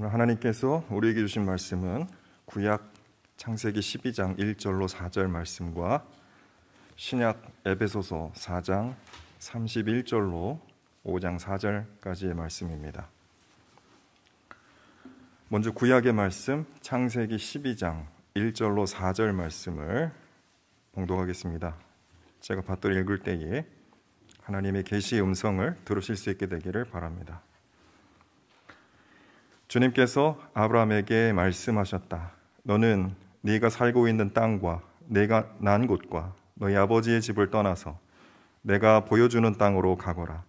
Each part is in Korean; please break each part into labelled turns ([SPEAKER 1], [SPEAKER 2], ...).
[SPEAKER 1] 오늘 하나님께서 우리에게 주신 말씀은 구약 창세기 12장 1절로 4절 말씀과 신약 에베소서 4장 31절로 5장 4절까지의 말씀입니다. 먼저 구약의 말씀 창세기 12장 1절로 4절 말씀을 봉독하겠습니다. 제가 받들어 읽을 때에 하나님의 계시의 음성을 들으실 수 있게 되기를 바랍니다. 주님께서 아브라함에게 말씀하셨다. 너는 네가 살고 있는 땅과 내가 난 곳과 너희 아버지의 집을 떠나서 내가 보여주는 땅으로 가거라.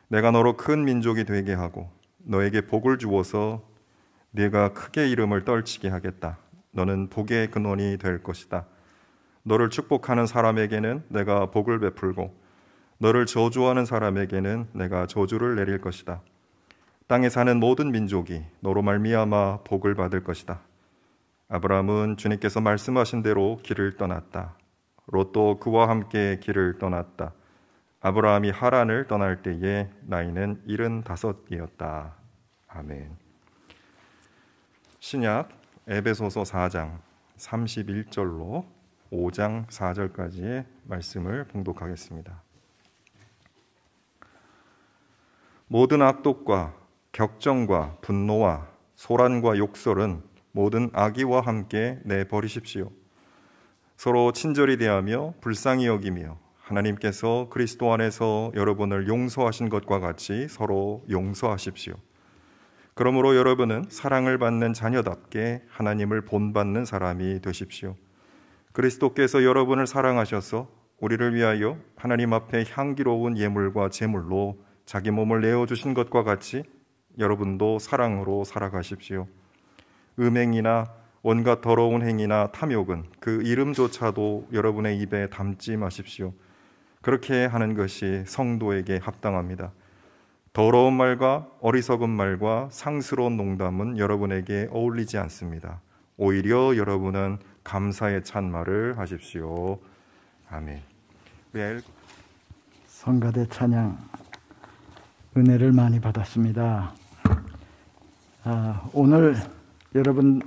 [SPEAKER 1] 내가 너로 큰 민족이 되게 하고 너에게 복을 주어서 네가 크게 이름을 떨치게 하겠다. 너는 복의 근원이 될 것이다. 너를 축복하는 사람에게는 내가 복을 베풀고 너를 저주하는 사람에게는 내가 저주를 내릴 것이다. 땅에 사는 모든 민족이 너로 말미암아 복을 받을 것이다. 아브라함은 주님께서 말씀하신 대로 길을 떠났다. 롯도 그와 함께 길을 떠났다. 아브라함이 하란을 떠날 때에 나이는 75이었다. 아멘. 신약 에베소서 4장 31절로 5장 4절까지의 말씀을 봉독하겠습니다. 모든 악독과 격정과 분노와 소란과 욕설은 모든 악의와 함께 내버리십시오. 서로 친절히 대하며 불쌍히 여기며 하나님께서 그리스도 안에서 여러분을 용서하신 것과 같이 서로 용서하십시오. 그러므로 여러분은 사랑을 받는 자녀답게 하나님을 본받는 사람이 되십시오. 그리스도께서 여러분을 사랑하셔서 우리를 위하여 하나님 앞에 향기로운 예물과 제물로 자기 몸을 내어주신 것과 같이 여러분도 사랑으로 살아가십시오. 음행이나 온갖 더러운 행위나 탐욕은 그 이름조차도 여러분의 입에 담지 마십시오. 그렇게 하는 것이 성도에게 합당합니다. 더러운 말과 어리석은 말과 상스러운 농담은 여러분에게 어울리지 않습니다. 오히려 여러분은 감사의 찬말을 하십시오. 아멘.
[SPEAKER 2] 성가대 찬양 은혜를 많이 받았습니다. 오늘 여러분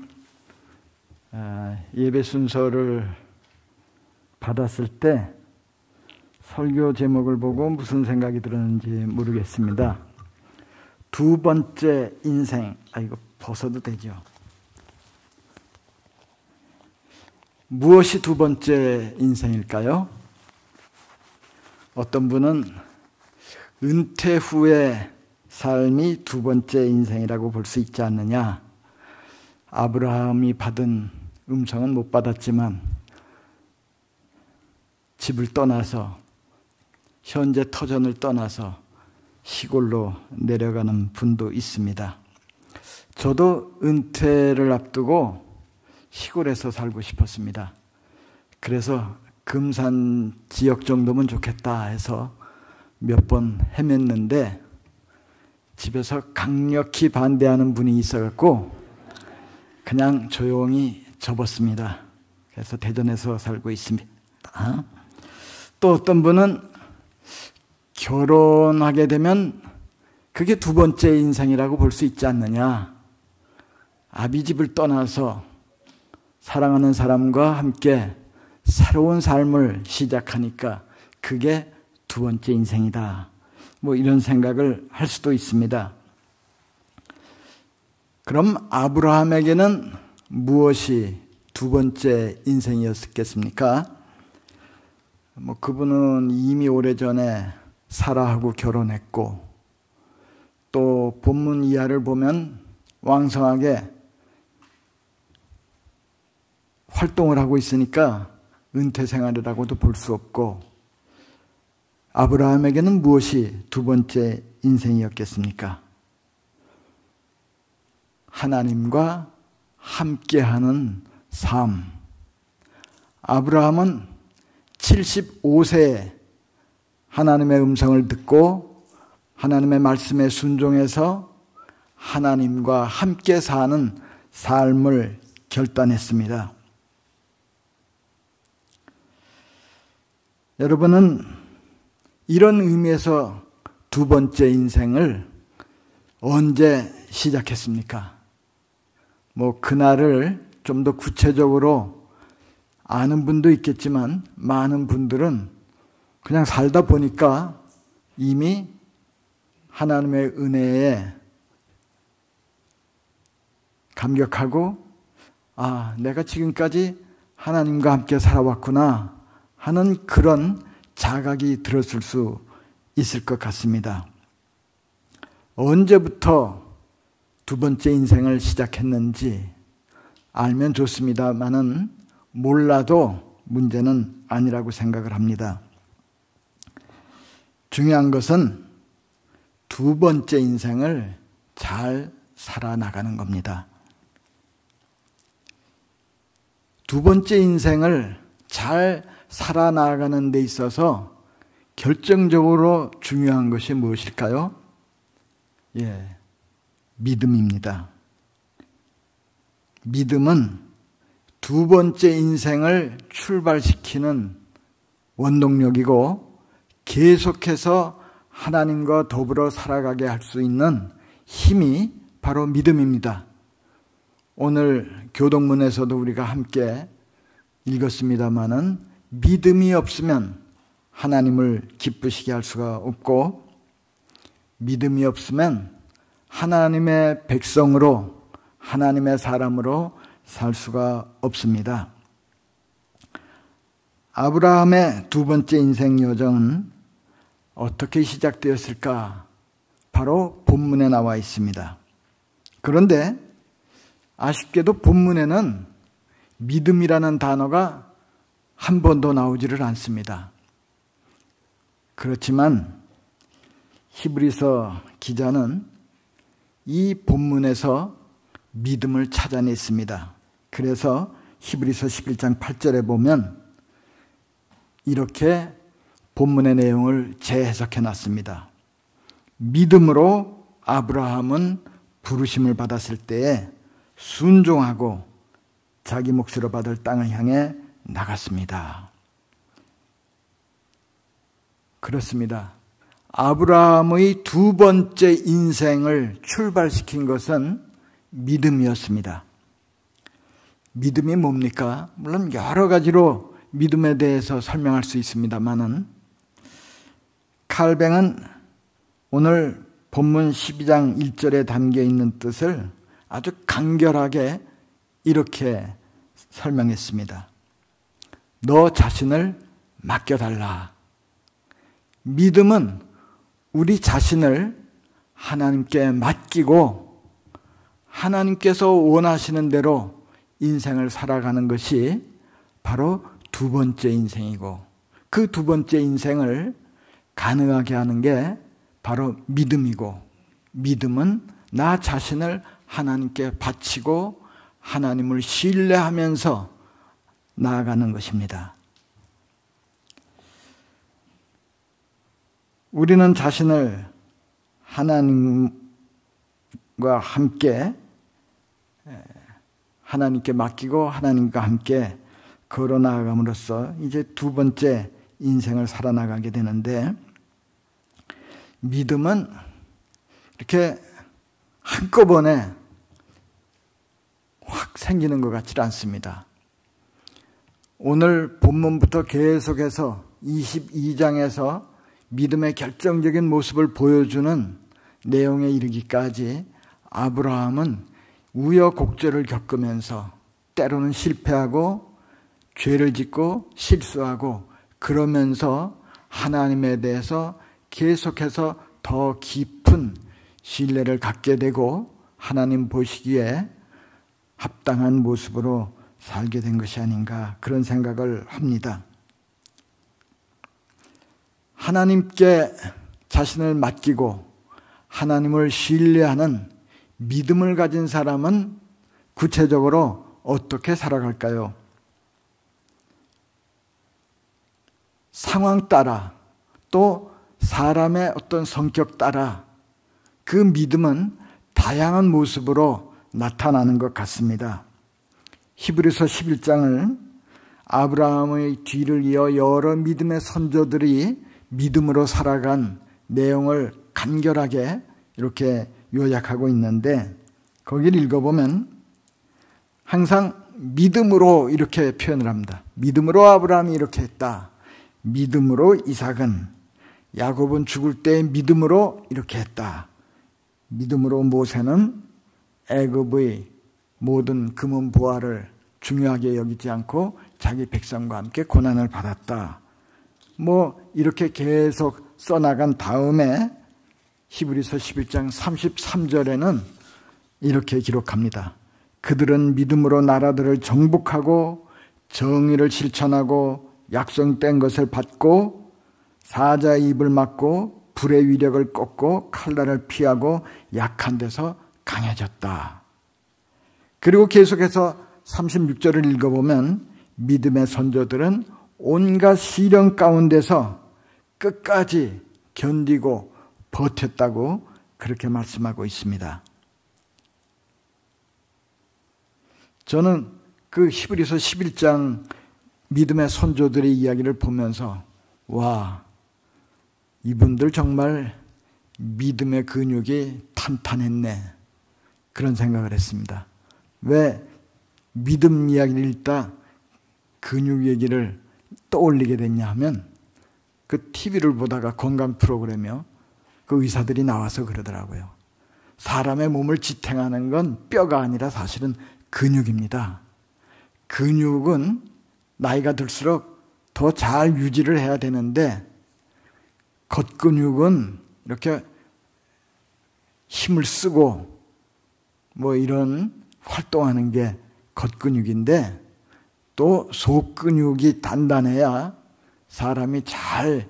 [SPEAKER 2] 예배 순서를 받았을 때 설교 제목을 보고 무슨 생각이 들었는지 모르겠습니다. 두 번째 인생. 이거 벗어도 되죠? 무엇이 두 번째 인생일까요? 어떤 분은 은퇴 후의 삶이 두 번째 인생이라고 볼 수 있지 않느냐. 아브라함이 받은 음성은 못 받았지만 집을 떠나서 현재 터전을 떠나서 시골로 내려가는 분도 있습니다. 저도 은퇴를 앞두고 시골에서 살고 싶었습니다. 그래서 금산 지역 정도면 좋겠다 해서 몇 번 헤맸는데 집에서 강력히 반대하는 분이 있어갖고 그냥 조용히 접었습니다. 그래서 대전에서 살고 있습니다. 또 어떤 분은 결혼하게 되면 그게 두 번째 인생이라고 볼 수 있지 않느냐. 아비집을 떠나서 사랑하는 사람과 함께 새로운 삶을 시작하니까 그게 두 번째 인생이다. 이런 생각을 할 수도 있습니다. 그럼 아브라함에게는 무엇이 두 번째 인생이었겠습니까? 그분은 이미 오래전에 사라하고 결혼했고 또 본문 이하를 보면 왕성하게 활동을 하고 있으니까 은퇴 생활이라고도 볼 수 없고 아브라함에게는 무엇이 두 번째 인생이었겠습니까? 하나님과 함께하는 삶. 아브라함은 75세에 하나님의 음성을 듣고 하나님의 말씀에 순종해서 하나님과 함께 사는 삶을 결단했습니다. 여러분은 이런 의미에서 두 번째 인생을 언제 시작했습니까? 그날을 좀 더 구체적으로 아는 분도 있겠지만 많은 분들은 그냥 살다 보니까 이미 하나님의 은혜에 감격하고 내가 지금까지 하나님과 함께 살아왔구나 하는 그런 자각이 들었을 수 있을 것 같습니다. 언제부터 두 번째 인생을 시작했는지 알면 좋습니다만은 몰라도 문제는 아니라고 생각을 합니다. 중요한 것은 두 번째 인생을 잘 살아나가는 겁니다. 두 번째 인생을 잘 살아나가는 데 있어서 결정적으로 중요한 것이 무엇일까요? 믿음입니다. 믿음은 두 번째 인생을 출발시키는 원동력이고 계속해서 하나님과 더불어 살아가게 할 수 있는 힘이 바로 믿음입니다. 오늘 교동문에서도 우리가 함께 읽었습니다마는 믿음이 없으면 하나님을 기쁘시게 할 수가 없고 믿음이 없으면 하나님의 백성으로 하나님의 사람으로 살 수가 없습니다. 아브라함의 두 번째 인생 여정은 어떻게 시작되었을까? 바로 본문에 나와 있습니다. 그런데 아쉽게도 본문에는 믿음이라는 단어가 한 번도 나오지를 않습니다. 그렇지만 히브리서 기자는 이 본문에서 믿음을 찾아냈습니다. 그래서 히브리서 11장 8절에 보면 이렇게 본문의 내용을 재해석해 놨습니다. 믿음으로 아브라함은 부르심을 받았을 때에 순종하고 자기 몫으로 받을 땅을 향해 나갔습니다. 그렇습니다. 아브라함의 두 번째 인생을 출발시킨 것은 믿음이었습니다. 믿음이 뭡니까? 물론 여러 가지로 믿음에 대해서 설명할 수 있습니다만은 칼뱅은 오늘 본문 12장 1절에 담겨 있는 뜻을 아주 간결하게 이렇게 설명했습니다. 너 자신을 맡겨달라. 믿음은 우리 자신을 하나님께 맡기고 하나님께서 원하시는 대로 인생을 살아가는 것이 바로 두 번째 인생이고 그 두 번째 인생을 가능하게 하는 게 바로 믿음이고 믿음은 나 자신을 하나님께 바치고 하나님을 신뢰하면서 나아가는 것입니다. 우리는 자신을 하나님과 함께 하나님께 맡기고 하나님과 함께 걸어 나아감으로써 이제 두 번째 인생을 살아나가게 되는데 믿음은 이렇게 한꺼번에 확 생기는 것 같지 않습니다. 오늘 본문부터 계속해서 22장에서 믿음의 결정적인 모습을 보여주는 내용에 이르기까지 아브라함은 우여곡절을 겪으면서 때로는 실패하고 죄를 짓고 실수하고 그러면서 하나님에 대해서 계속해서 더 깊은 신뢰를 갖게 되고 하나님 보시기에 합당한 모습으로 살게 된 것이 아닌가 그런 생각을 합니다. 하나님께 자신을 맡기고 하나님을 신뢰하는 믿음을 가진 사람은 구체적으로 어떻게 살아갈까요? 상황 따라 또 사람의 어떤 성격 따라 그 믿음은 다양한 모습으로 나타나는 것 같습니다. 히브리서 11장을 아브라함의 뒤를 이어 여러 믿음의 선조들이 믿음으로 살아간 내용을 간결하게 이렇게 요약하고 있는데 거기를 읽어보면 항상 믿음으로 이렇게 표현을 합니다. 믿음으로 아브라함이 이렇게 했다. 믿음으로 이삭은, 야곱은 죽을 때 믿음으로 이렇게 했다. 믿음으로 모세는 애굽의 모든 금은 보화를 중요하게 여기지 않고 자기 백성과 함께 고난을 받았다. 이렇게 계속 써나간 다음에 히브리서 11장 33절에는 이렇게 기록합니다. 그들은 믿음으로 나라들을 정복하고 정의를 실천하고 약속된 것을 받고 사자의 입을 막고 불의 위력을 꺾고 칼날을 피하고 약한 데서 강해졌다. 그리고 계속해서 36절을 읽어보면 믿음의 선조들은 온갖 시련 가운데서 끝까지 견디고 버텼다고 그렇게 말씀하고 있습니다. 저는 그 히브리서 11장 믿음의 선조들의 이야기를 보면서 와, 이분들 정말 믿음의 근육이 탄탄했네, 그런 생각을 했습니다. 왜 믿음 이야기를 읽다 근육 얘기를 떠올리게 됐냐 하면 그 TV를 보다가 건강 프로그램이요, 그 의사들이 나와서 그러더라고요. 사람의 몸을 지탱하는 건 뼈가 아니라 사실은 근육입니다. 근육은 나이가 들수록 더 잘 유지를 해야 되는데 겉근육은 이렇게 힘을 쓰고 이런 활동하는 게 겉근육인데 또 속근육이 단단해야 사람이 잘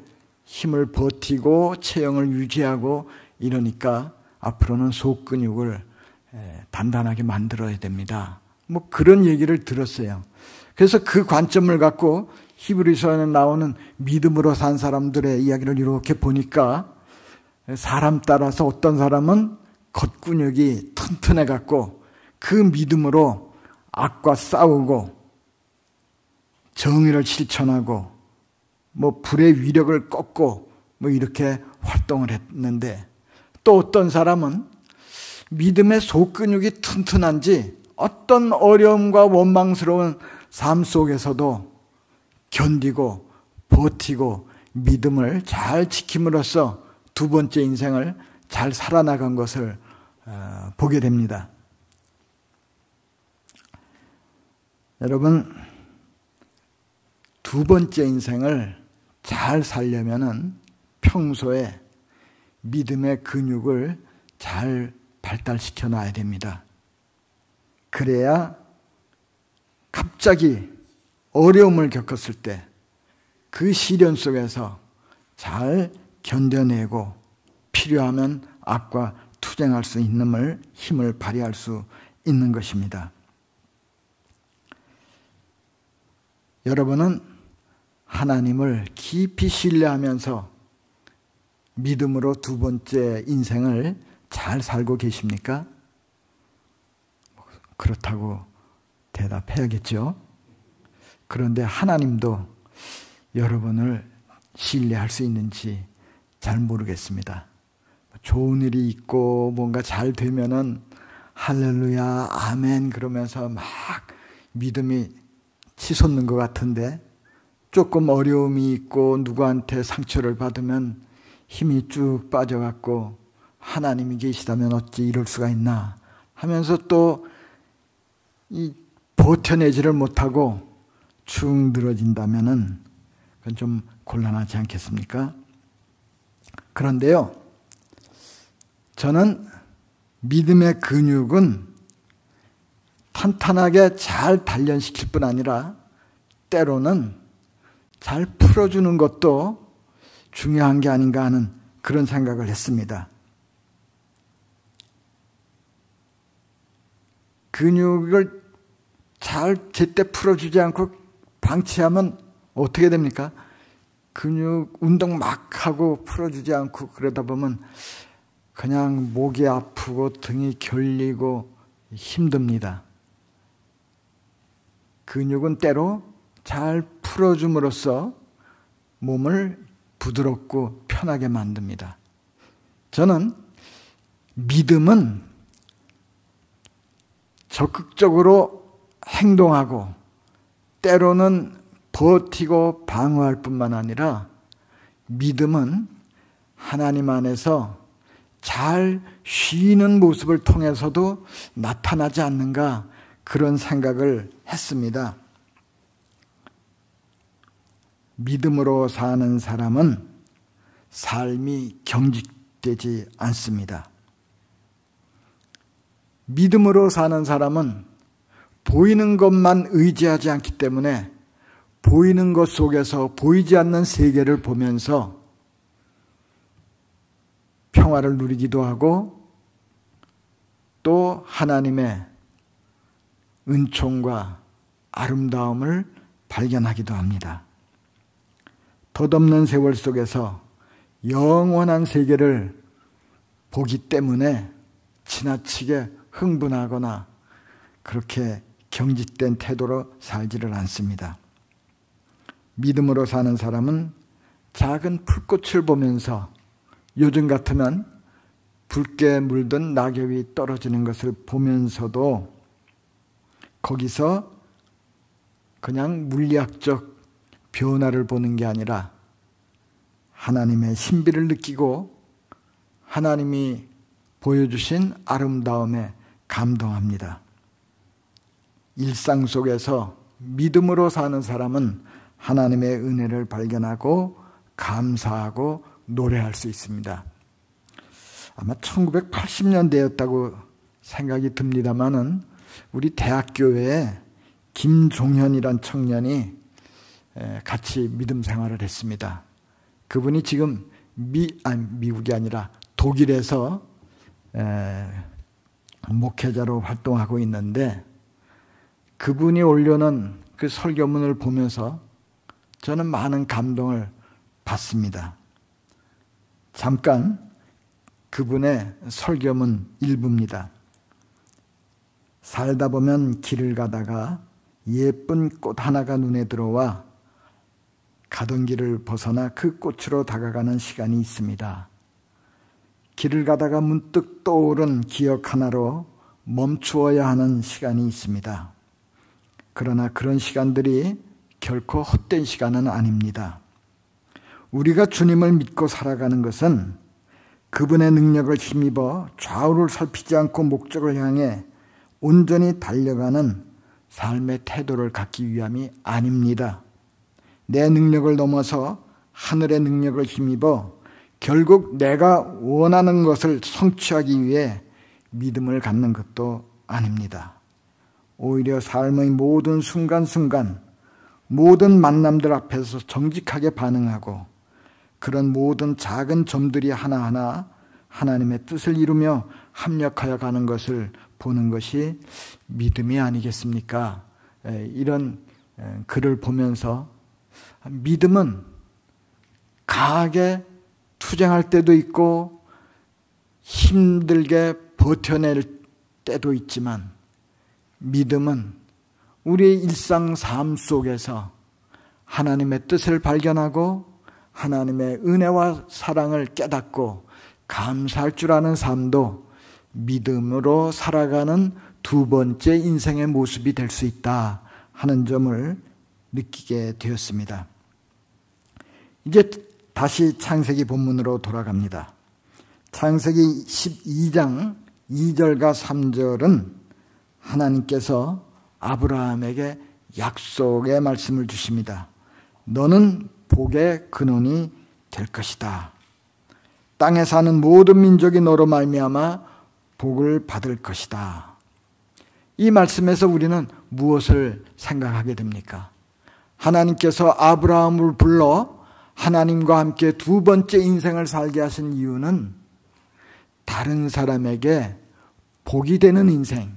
[SPEAKER 2] 힘을 버티고 체형을 유지하고 이러니까 앞으로는 속근육을 단단하게 만들어야 됩니다. 그런 얘기를 들었어요. 그래서 그 관점을 갖고 히브리서에 나오는 믿음으로 산 사람들의 이야기를 이렇게 보니까 사람 따라서 어떤 사람은 겉근육이 튼튼해 갖고 그 믿음으로 악과 싸우고 정의를 실천하고 불의 위력을 꺾고 이렇게 활동을 했는데, 또 어떤 사람은 믿음의 속근육이 튼튼한지 어떤 어려움과 원망스러운 삶 속에서도 견디고 버티고 믿음을 잘 지킴으로써 두 번째 인생을 잘 살아나간 것을 보게 됩니다. 여러분, 두 번째 인생을 잘 살려면은 평소에 믿음의 근육을 잘 발달시켜 놔야 됩니다. 그래야 갑자기 어려움을 겪었을 때 그 시련 속에서 잘 견뎌내고 필요하면 악과 투쟁할 수 있는 힘을 발휘할 수 있는 것입니다. 여러분은 하나님을 깊이 신뢰하면서 믿음으로 두 번째 인생을 잘 살고 계십니까? 그렇다고 대답해야겠죠. 그런데 하나님도 여러분을 신뢰할 수 있는지 잘 모르겠습니다. 좋은 일이 있고 뭔가 잘 되면은 할렐루야 아멘 그러면서 막 믿음이 치솟는 것 같은데, 조금 어려움이 있고 누구한테 상처를 받으면 힘이 쭉 빠져갖고 하나님이 계시다면 어찌 이럴 수가 있나 하면서 또 버텨내지를 못하고 축 늘어진다면은 그건 좀 곤란하지 않겠습니까? 그런데요, 저는 믿음의 근육은 탄탄하게 잘 단련시킬 뿐 아니라 때로는 잘 풀어주는 것도 중요한 게 아닌가 하는 그런 생각을 했습니다. 근육을 잘 제때 풀어주지 않고 방치하면 어떻게 됩니까? 근육 운동 막 하고 풀어주지 않고 그러다 보면 그냥 목이 아프고 등이 결리고 힘듭니다. 근육은 때로 잘 풀어줌으로써 몸을 부드럽고 편하게 만듭니다. 저는 믿음은 적극적으로 행동하고 때로는 버티고 방어할 뿐만 아니라 믿음은 하나님 안에서 잘 쉬는 모습을 통해서도 나타나지 않는가 그런 생각을 했습니다. 믿음으로 사는 사람은 삶이 경직되지 않습니다. 믿음으로 사는 사람은 보이는 것만 의지하지 않기 때문에 보이는 것 속에서 보이지 않는 세계를 보면서 평화를 누리기도 하고 또 하나님의 은총과 아름다움을 발견하기도 합니다. 덧없는 세월 속에서 영원한 세계를 보기 때문에 지나치게 흥분하거나 그렇게 경직된 태도로 살지를 않습니다. 믿음으로 사는 사람은 작은 풀꽃을 보면서 요즘 같으면 붉게 물든 낙엽이 떨어지는 것을 보면서도 거기서 그냥 물리학적 변화를 보는 게 아니라 하나님의 신비를 느끼고 하나님이 보여주신 아름다움에 감동합니다. 일상 속에서 믿음으로 사는 사람은 하나님의 은혜를 발견하고 감사하고 노래할 수 있습니다. 아마 1980년대였다고 생각이 듭니다만은 우리 대학교에 김종현이란 청년이 같이 믿음 생활을 했습니다. 그분이 지금 미국이 아니라 독일에서 목회자로 활동하고 있는데 그분이 올려놓은 그 설교문을 보면서 저는 많은 감동을 받습니다. 잠깐 그분의 설교문 일부입니다. 살다 보면 길을 가다가 예쁜 꽃 하나가 눈에 들어와 가던 길을 벗어나 그 꽃으로 다가가는 시간이 있습니다. 길을 가다가 문득 떠오른 기억 하나로 멈추어야 하는 시간이 있습니다. 그러나 그런 시간들이 결코 헛된 시간은 아닙니다. 우리가 주님을 믿고 살아가는 것은 그분의 능력을 힘입어 좌우를 살피지 않고 목적을 향해 온전히 달려가는 삶의 태도를 갖기 위함이 아닙니다. 내 능력을 넘어서 하늘의 능력을 힘입어 결국 내가 원하는 것을 성취하기 위해 믿음을 갖는 것도 아닙니다. 오히려 삶의 모든 순간순간 모든 만남들 앞에서 정직하게 반응하고 그런 모든 작은 점들이 하나하나 하나님의 뜻을 이루며 합력하여 가는 것을 보는 것이 믿음이 아니겠습니까? 이런 글을 보면서 믿음은 강하게 투쟁할 때도 있고 힘들게 버텨낼 때도 있지만 믿음은 우리의 일상 삶 속에서 하나님의 뜻을 발견하고 하나님의 은혜와 사랑을 깨닫고 감사할 줄 아는 삶도 믿음으로 살아가는 두 번째 인생의 모습이 될 수 있다 하는 점을 느끼게 되었습니다. 이제 다시 창세기 본문으로 돌아갑니다. 창세기 12장 2절과 3절은 하나님께서 아브라함에게 약속의 말씀을 주십니다. 너는 복의 근원이 될 것이다. 땅에 사는 모든 민족이 너로 말미암아 복을 받을 것이다. 이 말씀에서 우리는 무엇을 생각하게 됩니까? 하나님께서 아브라함을 불러 하나님과 함께 두 번째 인생을 살게 하신 이유는 다른 사람에게 복이 되는 인생,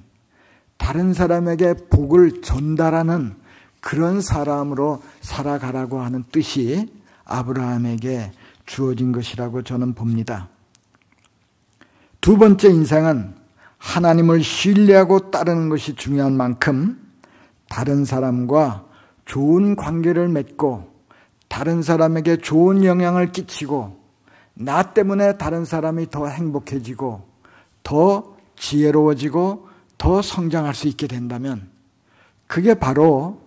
[SPEAKER 2] 다른 사람에게 복을 전달하는 그런 사람으로 살아가라고 하는 뜻이 아브라함에게 주어진 것이라고 저는 봅니다. 두 번째 인생은 하나님을 신뢰하고 따르는 것이 중요한 만큼 다른 사람과 좋은 관계를 맺고 다른 사람에게 좋은 영향을 끼치고 나 때문에 다른 사람이 더 행복해지고 더 지혜로워지고 더 성장할 수 있게 된다면 그게 바로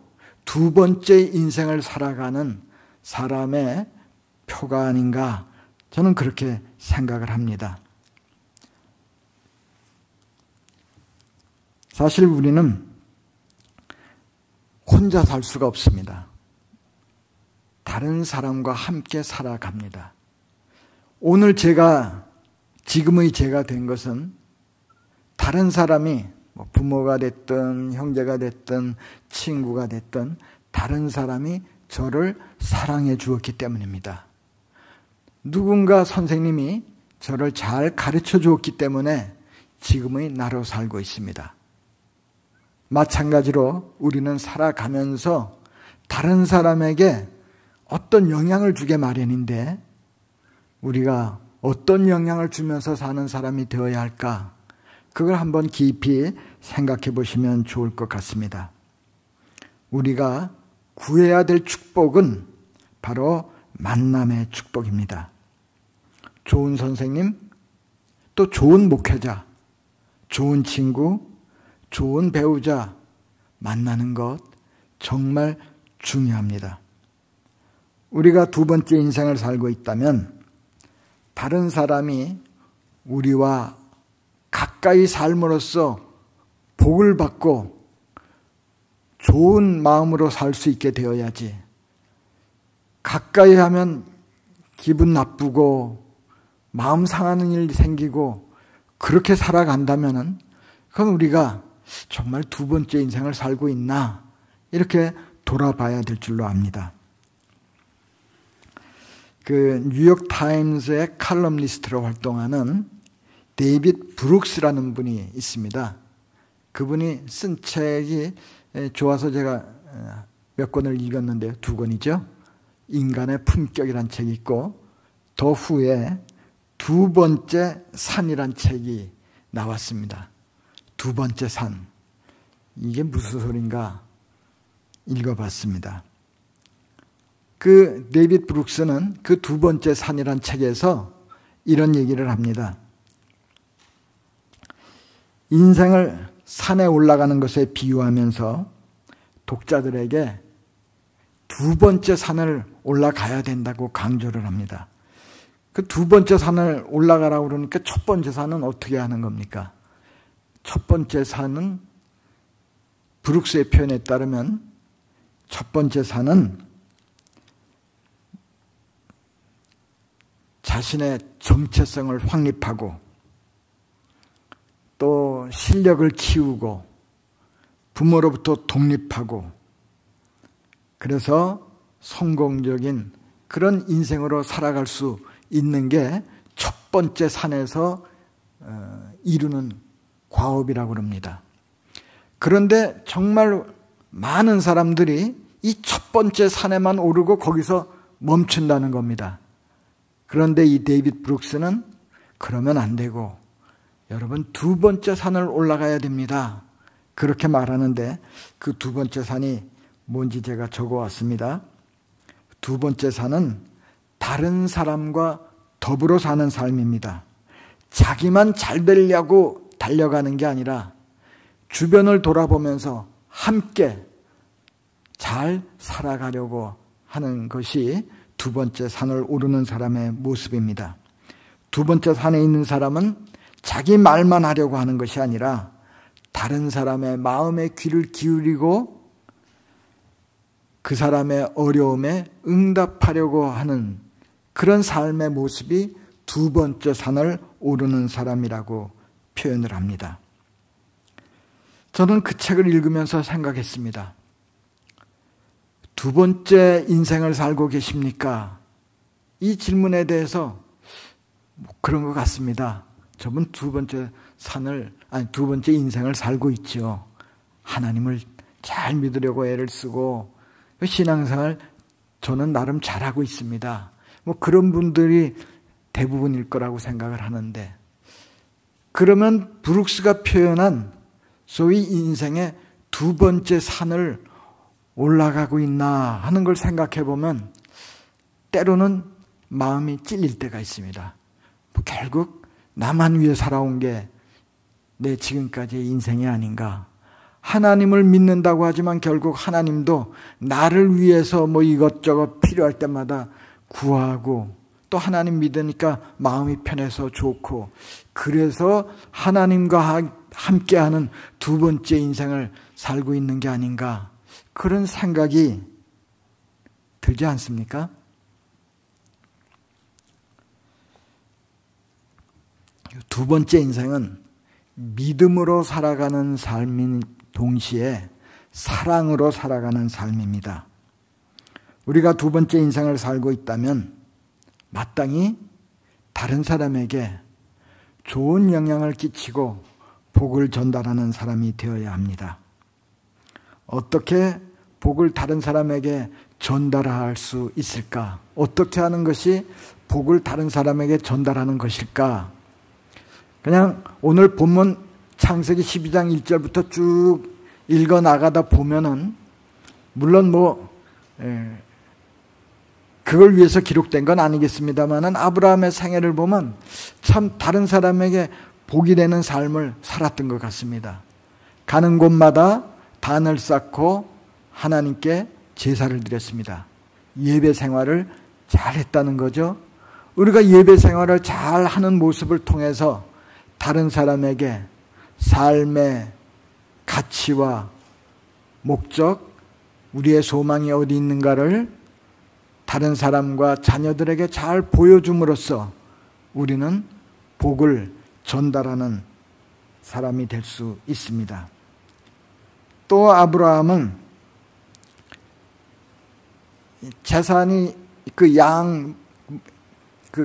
[SPEAKER 2] 두 번째 인생을 살아가는 사람의 표가 아닌가, 저는 그렇게 생각을 합니다. 사실 우리는 혼자 살 수가 없습니다. 다른 사람과 함께 살아갑니다. 오늘 지금의 제가 된 것은 다른 사람이 부모가 됐든 형제가 됐든 친구가 됐든 다른 사람이 저를 사랑해 주었기 때문입니다. 누군가 선생님이 저를 잘 가르쳐 주었기 때문에 지금의 나로 살고 있습니다. 마찬가지로 우리는 살아가면서 다른 사람에게 어떤 영향을 주게 마련인데 우리가 어떤 영향을 주면서 사는 사람이 되어야 할까? 그걸 한번 깊이 생각해 보시면 좋을 것 같습니다. 우리가 구해야 될 축복은 바로 만남의 축복입니다. 좋은 선생님, 또 좋은 목회자, 좋은 친구, 좋은 배우자 만나는 것 정말 중요합니다. 우리가 두 번째 인생을 살고 있다면 다른 사람이 우리와 가까이 삶으로써 복을 받고 좋은 마음으로 살 수 있게 되어야지, 가까이 하면 기분 나쁘고 마음 상하는 일 생기고 그렇게 살아간다면은 그건 우리가 정말 두 번째 인생을 살고 있나, 이렇게 돌아봐야 될 줄로 압니다. 그 뉴욕 타임스의 칼럼니스트로 활동하는 데이빗 브룩스라는 분이 있습니다. 그분이 쓴 책이 좋아서 제가 몇 권을 읽었는데요. 두 권이죠. 인간의 품격이란 책이 있고 더 후에 두 번째 산이란 책이 나왔습니다. 두 번째 산. 이게 무슨 소린가 읽어봤습니다. 그 데이빗 브룩스는 그 두 번째 산이란 책에서 이런 얘기를 합니다. 인생을 산에 올라가는 것에 비유하면서 독자들에게 두 번째 산을 올라가야 된다고 강조를 합니다. 그 두 번째 산을 올라가라고 그러니까 첫 번째 산은 어떻게 하는 겁니까? 첫 번째 산은 브룩스의 표현에 따르면 첫 번째 산은 자신의 정체성을 확립하고 또 실력을 키우고 부모로부터 독립하고 그래서 성공적인 그런 인생으로 살아갈 수 있는 게 첫 번째 산에서 이루는 과업이라고 합니다. 그런데 정말 많은 사람들이 이 첫 번째 산에만 오르고 거기서 멈춘다는 겁니다. 그런데 이 데이빗 브룩스는 그러면 안 되고 여러분 두 번째 산을 올라가야 됩니다. 그렇게 말하는데 그 두 번째 산이 뭔지 제가 적어왔습니다. 두 번째 산은 다른 사람과 더불어 사는 삶입니다. 자기만 잘 되려고 달려가는 게 아니라 주변을 돌아보면서 함께 잘 살아가려고 하는 것이 두 번째 산을 오르는 사람의 모습입니다. 두 번째 산에 있는 사람은 자기 말만 하려고 하는 것이 아니라 다른 사람의 마음에 귀를 기울이고 그 사람의 어려움에 응답하려고 하는 그런 삶의 모습이 두 번째 산을 오르는 사람이라고 표현을 합니다. 저는 그 책을 읽으면서 생각했습니다. 두 번째 인생을 살고 계십니까? 이 질문에 대해서 그런 것 같습니다. 저분 두 번째 인생을 살고 있죠. 하나님을 잘 믿으려고 애를 쓰고 신앙생활 저는 나름 잘하고 있습니다. 그런 분들이 대부분일 거라고 생각을 하는데, 그러면 브룩스가 표현한 소위 인생의 두 번째 산을 올라가고 있나 하는 걸 생각해 보면 때로는 마음이 찔릴 때가 있습니다. 결국 나만 위해 살아온 게 내 지금까지의 인생이 아닌가 하나님을 믿는다고 하지만 결국 하나님도 나를 위해서 뭐 이것저것 필요할 때마다 구하고 또 하나님 믿으니까 마음이 편해서 좋고 그래서 하나님과 함께하는 두 번째 인생을 살고 있는 게 아닌가 그런 생각이 들지 않습니까? 두 번째 인생은 믿음으로 살아가는 삶인 동시에 사랑으로 살아가는 삶입니다. 우리가 두 번째 인생을 살고 있다면 마땅히 다른 사람에게 좋은 영향을 끼치고 복을 전달하는 사람이 되어야 합니다. 어떻게 복을 다른 사람에게 전달할 수 있을까? 어떻게 하는 것이 복을 다른 사람에게 전달하는 것일까? 그냥 오늘 본문 창세기 12장 1절부터 쭉 읽어 나가다 보면은 물론 그걸 위해서 기록된 건 아니겠습니다만은 아브라함의 생애를 보면 참 다른 사람에게 복이 되는 삶을 살았던 것 같습니다. 가는 곳마다 단을 쌓고 하나님께 제사를 드렸습니다. 예배 생활을 잘 했다는 거죠. 우리가 예배 생활을 잘 하는 모습을 통해서 다른 사람에게 삶의 가치와 목적, 우리의 소망이 어디 있는가를 다른 사람과 자녀들에게 잘 보여줌으로써 우리는 복을 전달하는 사람이 될 수 있습니다. 또 아브라함은 재산이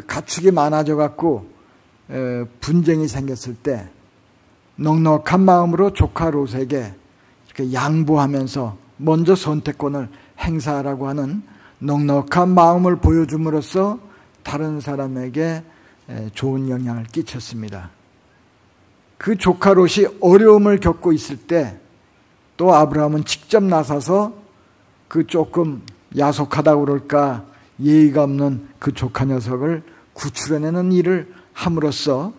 [SPEAKER 2] 가축이 많아져 갖고 분쟁이 생겼을 때 넉넉한 마음으로 조카 롯에게 이렇게 양보하면서 먼저 선택권을 행사하라고 하는 넉넉한 마음을 보여줌으로써 다른 사람에게 좋은 영향을 끼쳤습니다. 그 조카 롯이 어려움을 겪고 있을 때 또 아브라함은 직접 나서서 그 조금 야속하다고 그럴까 예의가 없는 그 조카 녀석을 구출해내는 일을 함으로써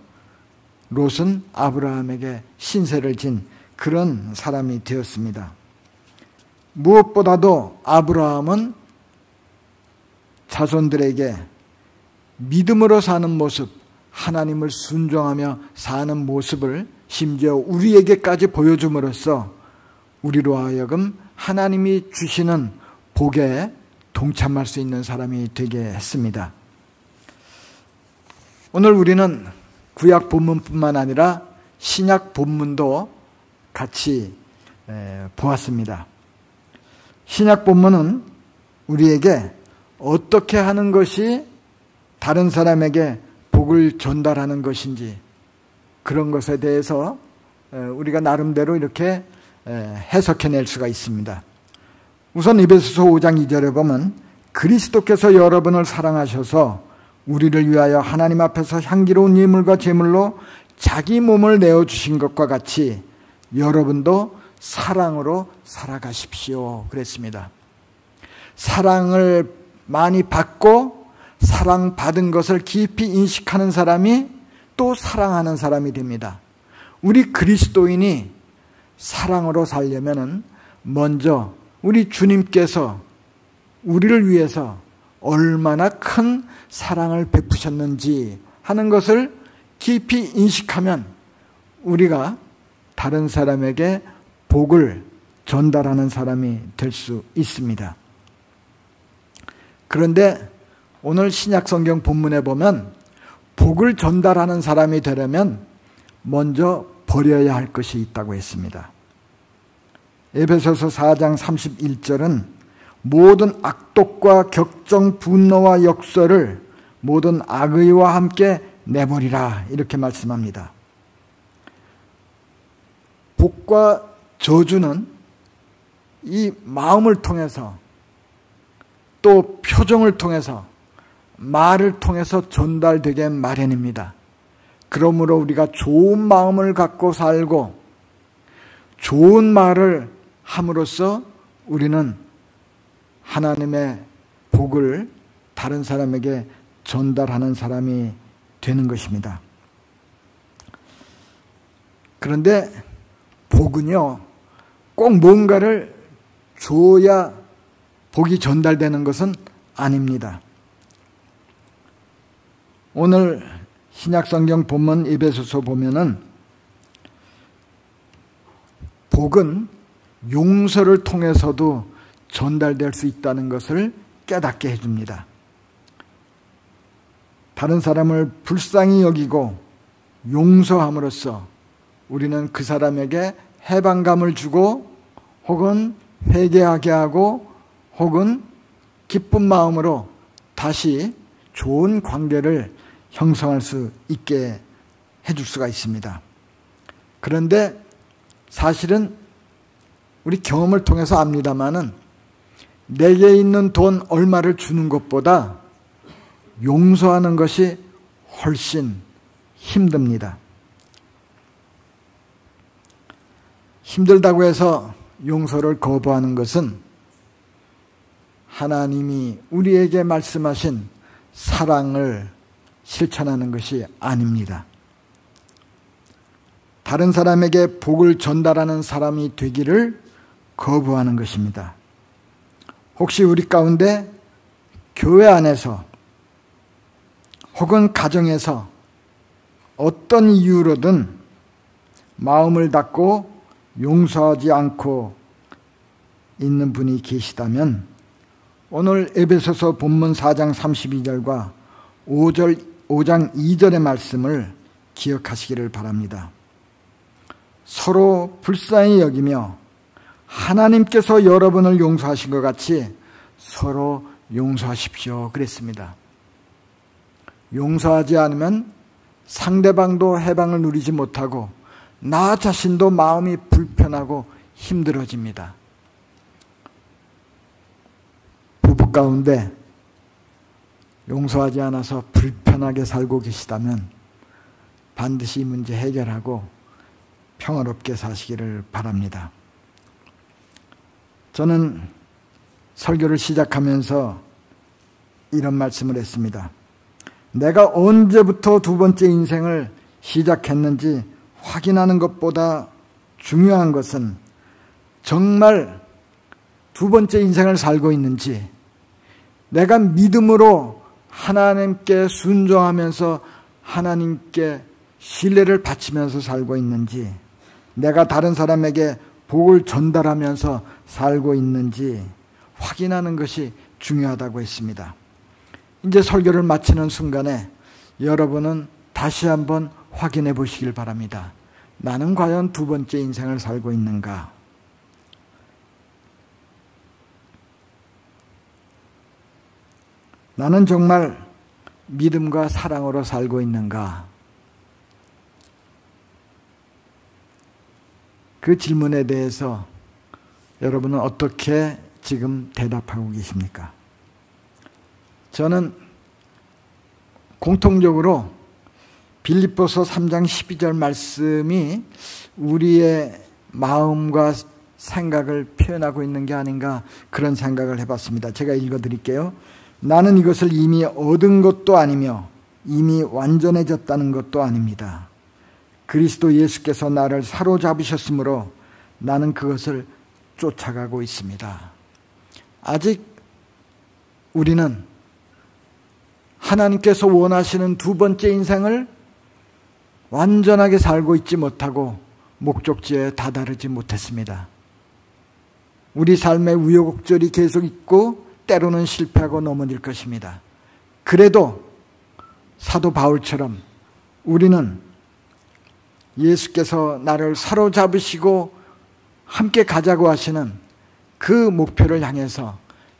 [SPEAKER 2] 롯은 아브라함에게 신세를 진 그런 사람이 되었습니다. 무엇보다도 아브라함은 자손들에게 믿음으로 사는 모습, 하나님을 순종하며 사는 모습을 심지어 우리에게까지 보여줌으로써 우리로 하여금 하나님이 주시는 복에 동참할 수 있는 사람이 되게 했습니다. 오늘 우리는 구약 본문뿐만 아니라 신약 본문도 같이 보았습니다. 신약 본문은 우리에게 어떻게 하는 것이 다른 사람에게 복을 전달하는 것인지 그런 것에 대해서 우리가 나름대로 이렇게 해석해낼 수가 있습니다. 우선 에베소서 5장 2절에 보면 그리스도께서 여러분을 사랑하셔서 우리를 위하여 하나님 앞에서 향기로운 예물과 제물로 자기 몸을 내어주신 것과 같이 여러분도 사랑으로 살아가십시오 그랬습니다. 사랑을 많이 받고 사랑받은 것을 깊이 인식하는 사람이 또 사랑하는 사람이 됩니다. 우리 그리스도인이 사랑으로 살려면은 먼저 우리 주님께서 우리를 위해서 얼마나 큰 사랑을 베푸셨는지 하는 것을 깊이 인식하면 우리가 다른 사람에게 복을 전달하는 사람이 될 수 있습니다. 그런데 오늘 신약성경 본문에 보면 복을 전달하는 사람이 되려면 먼저 버려야 할 것이 있다고 했습니다. 에베소서 4장 31절은 모든 악독과 격정, 분노와 역설을 모든 악의와 함께 내버리라 이렇게 말씀합니다. 복과 저주는 이 마음을 통해서 또 표정을 통해서 말을 통해서 전달되게 마련입니다. 그러므로 우리가 좋은 마음을 갖고 살고 좋은 말을 함으로써 우리는 하나님의 복을 다른 사람에게 전달하는 사람이 되는 것입니다. 그런데 복은요, 꼭 뭔가를 줘야 복이 전달되는 것은 아닙니다. 오늘 신약성경 본문 에베소서 보면은 복은 용서를 통해서도 전달될 수 있다는 것을 깨닫게 해줍니다. 다른 사람을 불쌍히 여기고 용서함으로써 우리는 그 사람에게 해방감을 주고 혹은 회개하게 하고 혹은 기쁜 마음으로 다시 좋은 관계를 형성할 수 있게 해줄 수가 있습니다. 그런데 사실은 우리 경험을 통해서 압니다마는 내게 있는 돈 얼마를 주는 것보다 용서하는 것이 훨씬 힘듭니다. 힘들다고 해서 용서를 거부하는 것은 하나님이 우리에게 말씀하신 사랑을 실천하는 것이 아닙니다. 다른 사람에게 복을 전달하는 사람이 되기를 거부하는 것입니다. 혹시 우리 가운데 교회 안에서 혹은 가정에서 어떤 이유로든 마음을 닫고 용서하지 않고 있는 분이 계시다면 오늘 에베소서 본문 4장 32절과 5장 2절의 말씀을 기억하시기를 바랍니다. 서로 불쌍히 여기며 하나님께서 여러분을 용서하신 것 같이 서로 용서하십시오 그랬습니다. 용서하지 않으면 상대방도 해방을 누리지 못하고 나 자신도 마음이 불편하고 힘들어집니다. 부부 가운데 용서하지 않아서 불편하게 살고 계시다면 반드시 이 문제 해결하고 평화롭게 사시기를 바랍니다. 저는 설교를 시작하면서 이런 말씀을 했습니다. 내가 언제부터 두 번째 인생을 시작했는지 확인하는 것보다 중요한 것은 정말 두 번째 인생을 살고 있는지, 내가 믿음으로 하나님께 순종하면서 하나님께 신뢰를 바치면서 살고 있는지, 내가 다른 사람에게 복을 전달하면서 살고 있는지 확인하는 것이 중요하다고 했습니다. 이제 설교를 마치는 순간에 여러분은 다시 한번 확인해 보시길 바랍니다. 나는 과연 두 번째 인생을 살고 있는가? 나는 정말 믿음과 사랑으로 살고 있는가? 그 질문에 대해서 여러분은 어떻게 지금 대답하고 계십니까? 저는 공통적으로 빌립보서 3장 12절 말씀이 우리의 마음과 생각을 표현하고 있는 게 아닌가 그런 생각을 해봤습니다. 제가 읽어드릴게요. 나는 이것을 이미 얻은 것도 아니며 이미 완전해졌다는 것도 아닙니다. 그리스도 예수께서 나를 사로잡으셨으므로 나는 그것을 쫓아가고 있습니다. 아직 우리는 하나님께서 원하시는 두 번째 인생을 완전하게 살고 있지 못하고 목적지에 다다르지 못했습니다. 우리 삶의 우여곡절이 계속 있고 때로는 실패하고 넘어질 것입니다. 그래도 사도 바울처럼 우리는 예수께서 나를 사로잡으시고 함께 가자고 하시는 그 목표를 향해서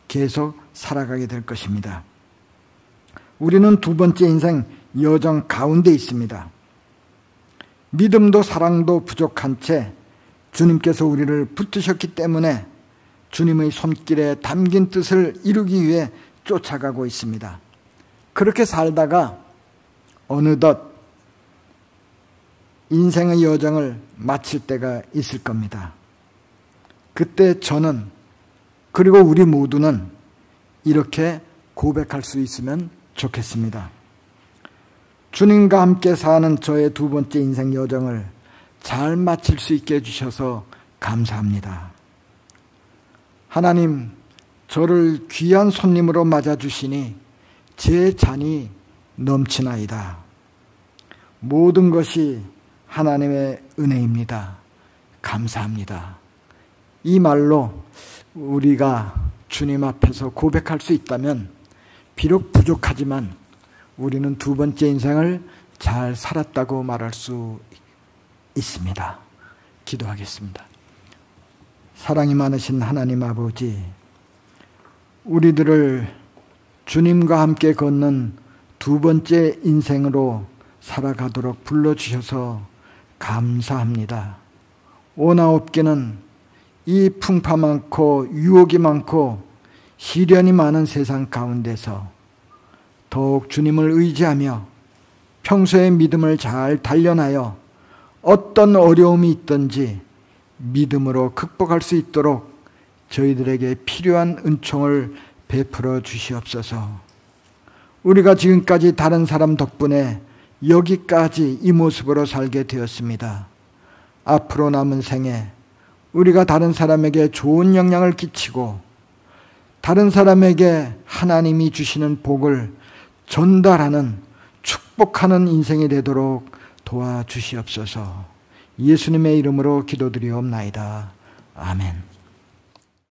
[SPEAKER 2] 계속 살아가게 될 것입니다. 우리는 두 번째 인생 여정 가운데 있습니다. 믿음도 사랑도 부족한 채 주님께서 우리를 붙드셨기 때문에 주님의 손길에 담긴 뜻을 이루기 위해 쫓아가고 있습니다. 그렇게 살다가 어느덧 인생의 여정을 마칠 때가 있을 겁니다. 그때 저는, 그리고 우리 모두는 이렇게 고백할 수 있으면 좋겠습니다. 주님과 함께 사는 저의 두 번째 인생 여정을 잘 마칠 수 있게 해주셔서 감사합니다. 하나님, 저를 귀한 손님으로 맞아주시니 제 잔이 넘치나이다. 모든 것이 하나님의 은혜입니다. 감사합니다. 이 말로 우리가 주님 앞에서 고백할 수 있다면 비록 부족하지만 우리는 두 번째 인생을 잘 살았다고 말할 수 있습니다. 기도하겠습니다. 사랑이 많으신 하나님 아버지, 우리들을 주님과 함께 걷는 두 번째 인생으로 살아가도록 불러주셔서 감사합니다. 오나옵기는 이 풍파 많고 유혹이 많고 시련이 많은 세상 가운데서 더욱 주님을 의지하며 평소의 믿음을 잘 단련하여 어떤 어려움이 있든지 믿음으로 극복할 수 있도록 저희들에게 필요한 은총을 베풀어 주시옵소서. 우리가 지금까지 다른 사람 덕분에 여기까지 이 모습으로 살게 되었습니다. 앞으로 남은 생에 우리가 다른 사람에게 좋은 영향을 끼치고 다른 사람에게 하나님이 주시는 복을 전달하는, 축복하는 인생이 되도록 도와주시옵소서. 예수님의 이름으로 기도드리옵나이다. 아멘.